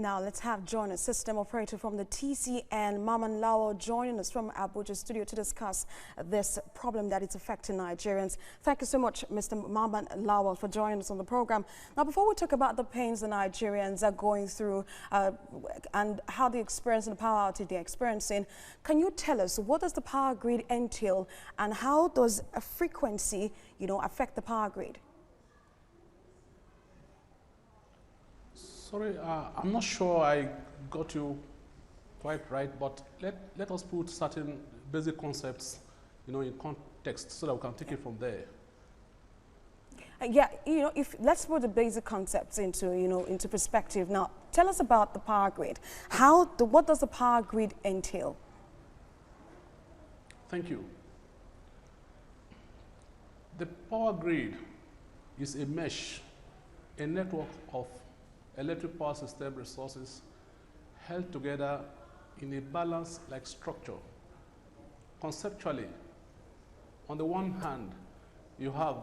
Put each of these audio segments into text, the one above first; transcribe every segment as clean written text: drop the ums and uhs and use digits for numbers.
Now let's have join a system operator from the TCN, Maman Lawal, joining us from Abuja studio to discuss this problem that is affecting Nigerians. Thank you so much, Mr. Maman Lawal, for joining us on the program. Now, before we talk about the pains the Nigerians are going through and how they're experiencing the power outage they're experiencing, can you tell us what does the power grid entail and how does a frequency, affect the power grid? Sorry, I'm not sure I got you quite right, but let us put certain basic concepts, in context so that we can take it from there. Yeah, let's put the basic concepts into perspective. Now, tell us about the power grid. What does the power grid entail? Thank you. The power grid is a mesh, a network of electric power system resources held together in a balance-like structure. Conceptually, on the one hand, you have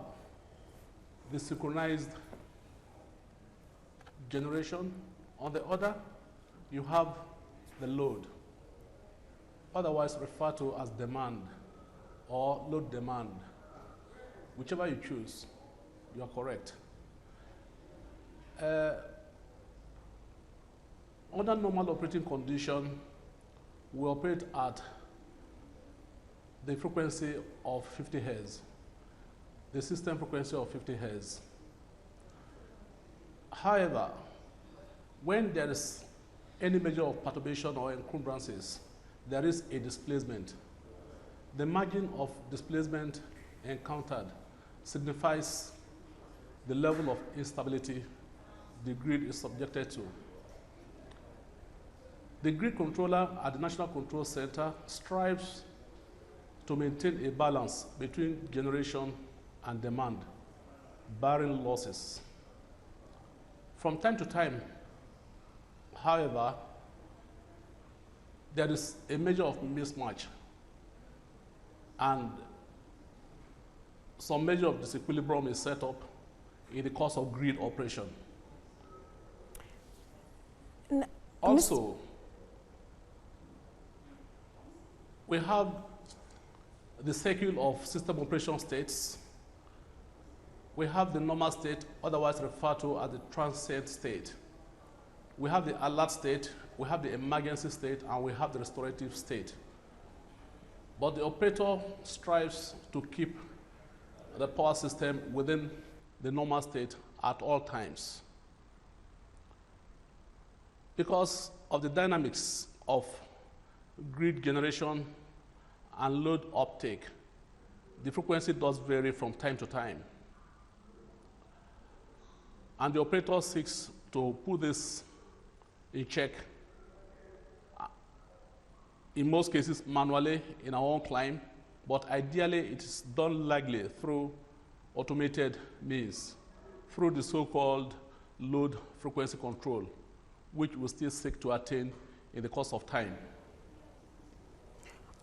the synchronized generation. On the other, you have the load, otherwise referred to as demand or load demand. Whichever you choose, you are correct. Under normal operating condition, we operate at the frequency of 50 Hz, the system frequency of 50 Hz. However, when there is any measure of perturbation or encumbrances, there is a displacement. The margin of displacement encountered signifies the level of instability the grid is subjected to. The grid controller at the National Control Center strives to maintain a balance between generation and demand, barring losses. From time to time, however, there is a measure of mismatch and some measure of disequilibrium is set up in the course of grid operation. Also, we have the cycle of system operation states. We have the normal state, otherwise referred to as the transient state. We have the alert state, we have the emergency state, and we have the restorative state. But the operator strives to keep the power system within the normal state at all times. Because of the dynamics of grid generation and load uptake, the frequency does vary from time to time. And the operator seeks to put this in check, in most cases manually in our own climb, but ideally it is done largely through automated means, through the so-called load frequency control, which we still seek to attain in the course of time.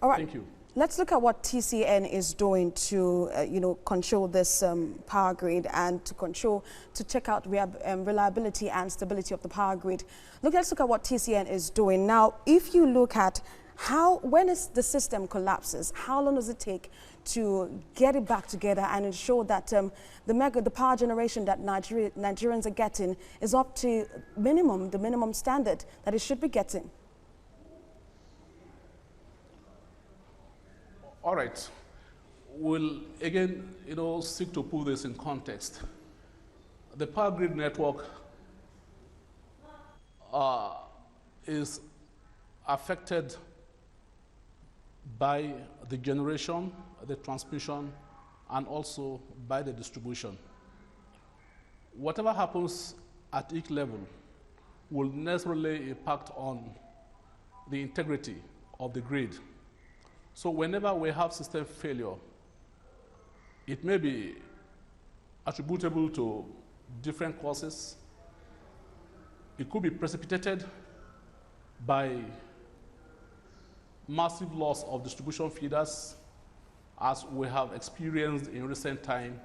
All right. Thank you. Let's look at what TCN is doing to, control this power grid and to check out reliability and stability of the power grid. Let's look at what TCN is doing. Now, if you look at when the system collapses, how long does it take to get it back together and ensure that the power generation that Nigerians are getting is up to the minimum standard that it should be getting? All right. We'll again, seek to put this in context. The power grid network is affected by the generation, the transmission, and also by the distribution. Whatever happens at each level will necessarily impact on the integrity of the grid. So whenever we have system failure, it may be attributable to different causes. It could be precipitated by massive loss of distribution feeders, as we have experienced in recent time.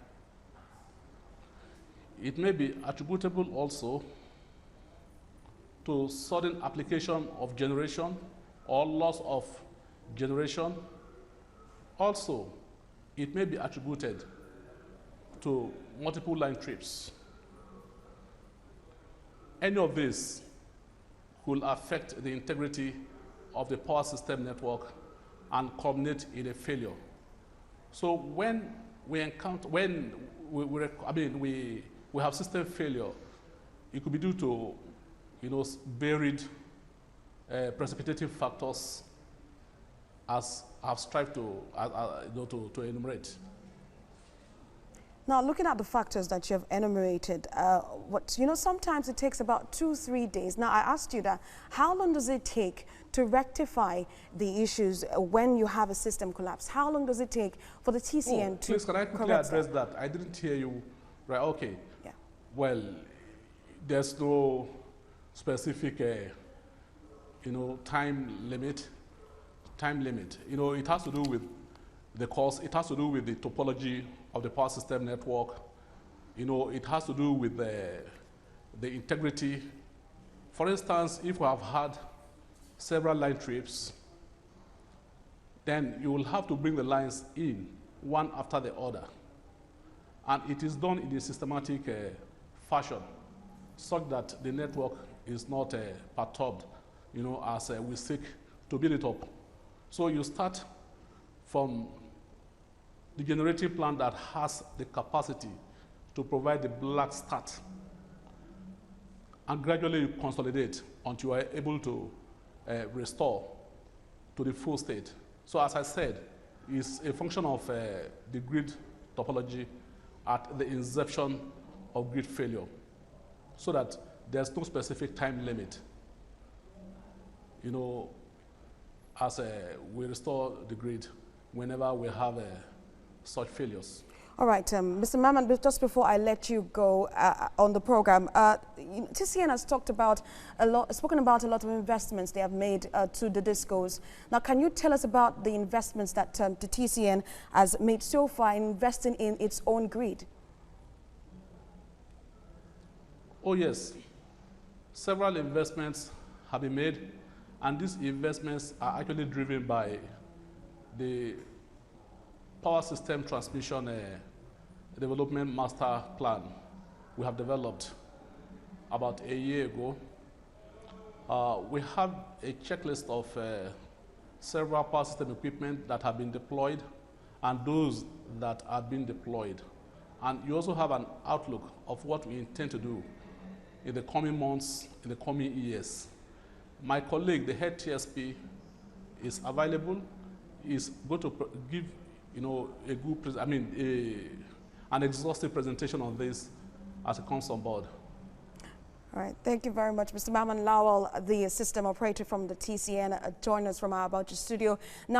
It may be attributable also to sudden application of generation or loss of generation. Also, it may be attributed to multiple line trips. Any of this will affect the integrity of the power system network and culminate in a failure. So when we encounter, when we have system failure, it could be due to, varied precipitating factors, as I've strived to enumerate. Now, looking at the factors that you have enumerated, sometimes it takes about 2-3 days. Now, I asked you that, how long does it take to rectify the issues when you have a system collapse? How long does it take for the TCN to please, can I quickly address that? I didn't hear you. Right, okay. Yeah. Well, there's no specific, time limit. It has to do with the cost. It has to do with the topology of the power system network. It has to do with the integrity. For instance, if we have had several line trips, then you will have to bring the lines in one after the other. And it is done in a systematic fashion, such that the network is not perturbed, as we seek to build it up. So you start from the generating plant that has the capacity to provide the black start, and gradually you consolidate until you are able to restore to the full state. So as I said, it's a function of the grid topology at the inception of grid failure, so that there's no specific time limit, as we restore the grid whenever we have such failures. All right, Mr. Mamman, just before I let you go on the program, TCN has spoken about a lot of investments they have made to the DISCOs. Now, can you tell us about the investments that the TCN has made so far in investing in its own grid? Oh, yes. Several investments have been made, and these investments are actually driven by the power system transmission development master plan we have developed about a year ago. We have a checklist of several power system equipment that have been deployed and those that are being deployed. And you also have an outlook of what we intend to do in the coming months, in the coming years. My colleague, the head TSP, is available, is going to give a good, an exhaustive presentation on this as it comes on board. All right, thank you very much. Mr. Mamman Lawal, the system operator from the TCN, joined us from our Bauchi studio. Now